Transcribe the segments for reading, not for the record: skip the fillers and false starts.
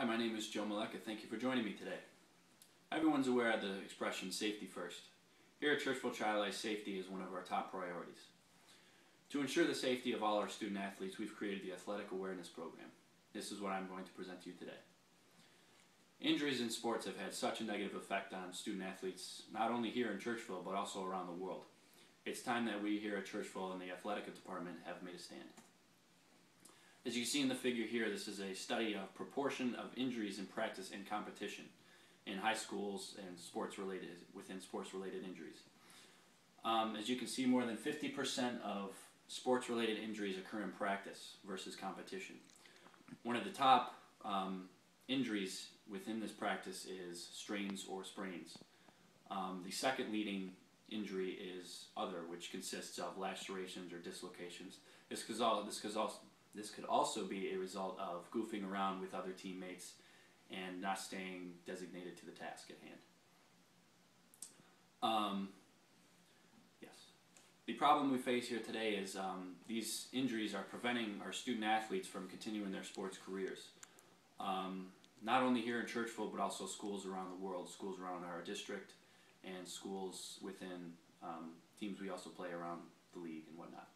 Hi, my name is Joe Melec. Thank you for joining me today. Everyone's aware of the expression safety first. Here at Churchville Child Life, safety is one of our top priorities. To ensure the safety of all our student athletes, we've created the Athletic Awareness Program. This is what I'm going to present to you today. Injuries in sports have had such a negative effect on student athletes, not only here in Churchville, but also around the world. It's time that we here at Churchville and the athletic department have made a stand. As you can see in the figure here, this is a study of proportion of injuries in practice and competition in high schools and within sports-related injuries. As you can see, more than 50% of sports-related injuries occur in practice versus competition. One of the top injuries within this practice is strains or sprains. The second leading injury is other, which consists of lacerations or dislocations. This could also be a result of goofing around with other teammates and not staying designated to the task at hand. Yes. The problem we face here today is these injuries are preventing our student athletes from continuing their sports careers. Not only here in Churchville, but also schools around the world, schools around our district, and schools within teams we also play around the league and whatnot.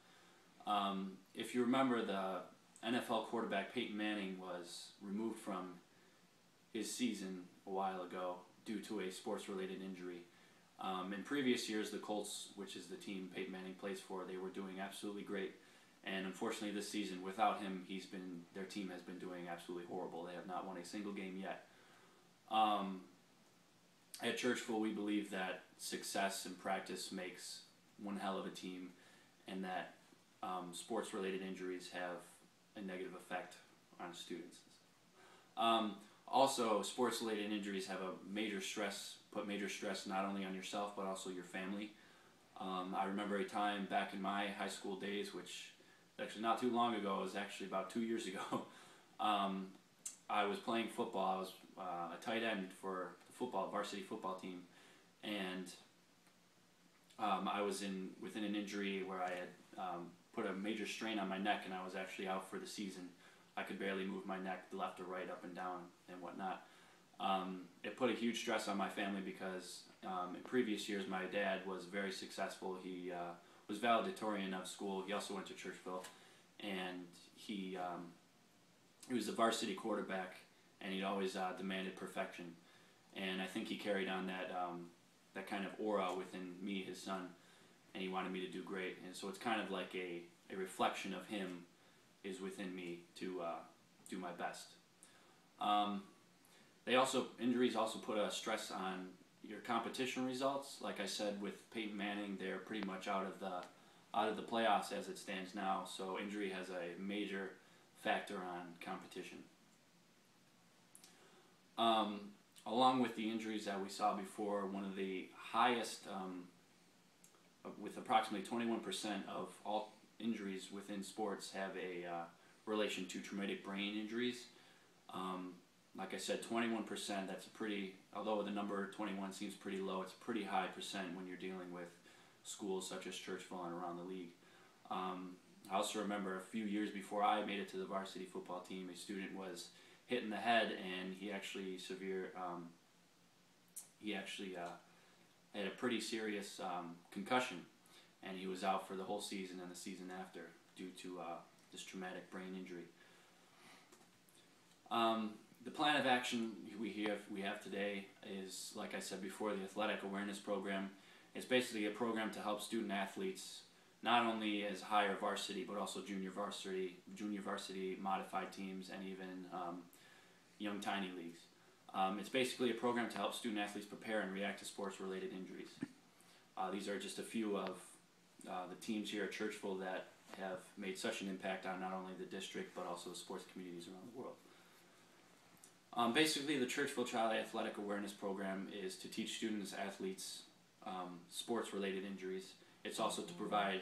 If you remember, the NFL quarterback Peyton Manning was removed from his season a while ago due to a sports-related injury. In previous years, the Colts, which is the team Peyton Manning plays for, they were doing absolutely great. And unfortunately this season, without him, their team has been doing absolutely horrible. They have not won a single game yet. At Churchville, we believe that success in practice makes one hell of a team, and that sports-related injuries have a negative effect on students. Also, sports-related injuries have put major stress not only on yourself but also your family. I remember a time back in my high school days, which actually not too long ago, it was actually about 2 years ago. I was playing football. I was a tight end for the varsity football team, and I was within an injury where I had put a major strain on my neck, and I was actually out for the season. I could barely move my neck left or right, up and down, and whatnot. It put a huge stress on my family because in previous years my dad was very successful. He was valedictorian of school. He also went to Churchville, and he was a varsity quarterback, and he'd always demanded perfection. And I think he carried on that kind of aura within me, his son, and he wanted me to do great. And so it's kind of like a reflection of him is within me to do my best. Injuries also put a stress on your competition results. Like I said, with Peyton Manning, they're pretty much out of the playoffs as it stands now. So injury has a major factor on competition. Along with the injuries that we saw before, one of the highest, with approximately 21% of all injuries within sports have a relation to traumatic brain injuries. Like I said, 21%, that's although the number 21 seems pretty low, it's a pretty high percent when you're dealing with schools such as Churchville and around the league. I also remember a few years before I made it to the varsity football team, a student was hit in the head, and he actually had a pretty serious concussion, and he was out for the whole season and the season after due to this traumatic brain injury. The plan of action we have today is, like I said before, the Athletic Awareness Program. It's basically a program to help student athletes not only as higher varsity but also junior varsity modified teams, and even young tiny leagues. It's basically a program to help student athletes prepare and react to sports-related injuries. These are just a few of the teams here at Churchville that have made such an impact on not only the district but also the sports communities around the world. Basically, the Churchville Child Athletic Awareness Program is to teach students, athletes, sports-related injuries. It's also to provide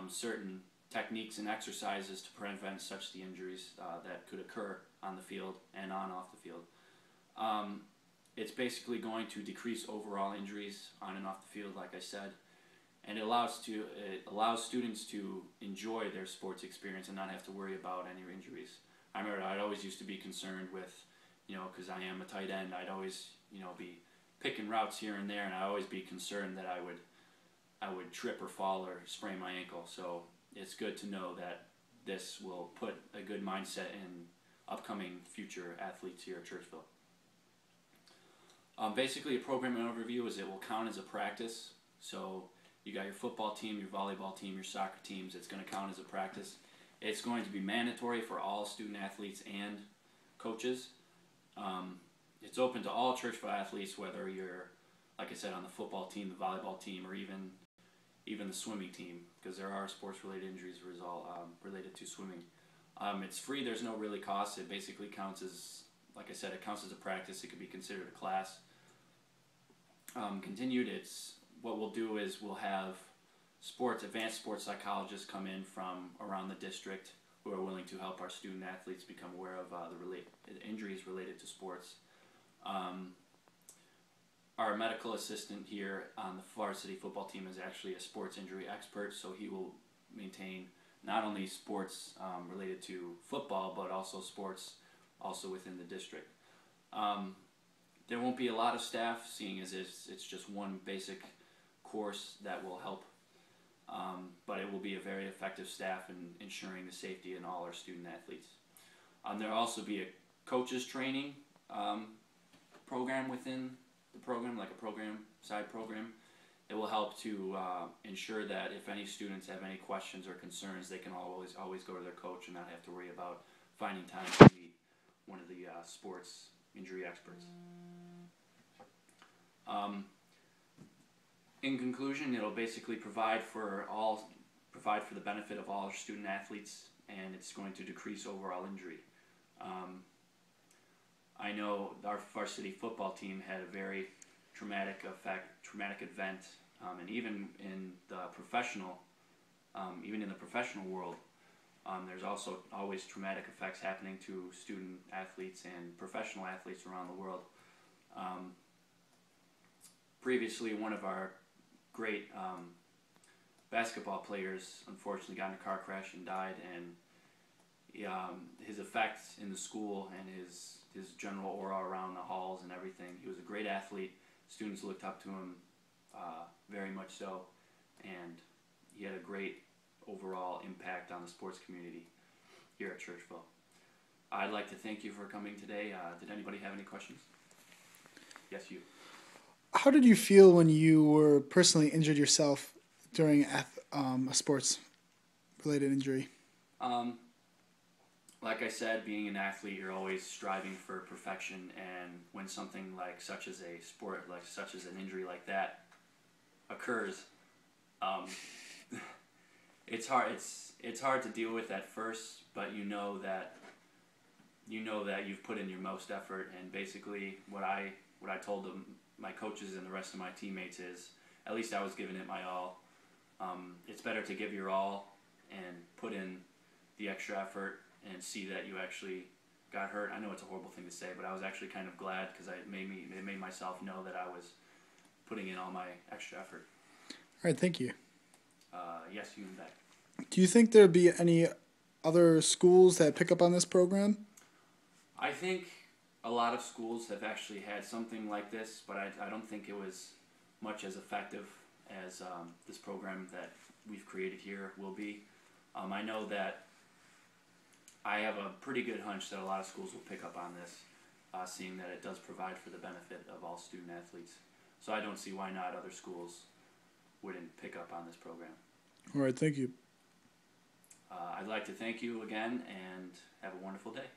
certain techniques and exercises to prevent such the injuries that could occur on the field and off the field. It's basically going to decrease overall injuries on and off the field, like I said, and it allows students to enjoy their sports experience and not have to worry about any injuries. I remember I always used to be concerned with because I am a tight end, I'd always, be picking routes here and there, and I'd always be concerned that I would trip or fall or sprain my ankle. So it's good to know that this will put a good mindset in upcoming future athletes here at Churchville. Basically, a program overview is it will count as a practice. So you got your football team, your volleyball team, your soccer teams. It's going to count as a practice. It's going to be mandatory for all student athletes and coaches. It's open to all Churchville athletes, whether you're, like I said, on the football team, the volleyball team, or even the swimming team, because there are sports-related injuries related to swimming. It's free. There's no really cost. It basically counts as, like I said, it counts as a practice. It could be considered a class. Continued, what we'll do is we'll have advanced sports psychologists come in from around the district who are willing to help our student athletes become aware of the injuries related to sports. Our medical assistant here on the varsity football team is actually a sports injury expert, so he will maintain not only sports related to football, but also sports also within the district. There won't be a lot of staff, seeing as it's just one basic course that will help, but it will be a very effective staff in ensuring the safety in all our student athletes. There will also be a coaches training program within the program, like a side program. It will help to ensure that if any students have any questions or concerns, they can always go to their coach and not have to worry about finding time to meet one of the sports injury experts. In conclusion, it'll basically provide for the benefit of all our student athletes, and it's going to decrease overall injury. I know our varsity football team had a very traumatic event, and even in the professional world, there's also always traumatic effects happening to student athletes and professional athletes around the world. Previously, one of our great basketball players unfortunately got in a car crash and died, and his effects in the school and his general aura around the halls and everything. He was a great athlete. Students looked up to him very much so, and he had a great overall impact on the sports community here at Churchville. I'd like to thank you for coming today. Did anybody have any questions? Yes, you. How did you feel when you were personally injured yourself during a sports-related injury? Like I said, being an athlete, you're always striving for perfection, and when something such as an injury like that occurs, it's hard. It's hard to deal with at first, but you know that you've put in your most effort. And basically, what I told my coaches and the rest of my teammates is, at least I was giving it my all. It's better to give your all and put in the extra effort and see that you actually got hurt. I know it's a horrible thing to say, but I was actually kind of glad, because it made myself know that I was putting in all my extra effort. All right, thank you. Yes, you and back. Do you think there'd be any other schools that pick up on this program? I think a lot of schools have actually had something like this, but I don't think it was much as effective as this program that we've created here will be. I know that I have a pretty good hunch that a lot of schools will pick up on this, seeing that it does provide for the benefit of all student athletes. So I don't see why not other schools wouldn't pick up on this program. All right, thank you. I'd like to thank you again, and have a wonderful day.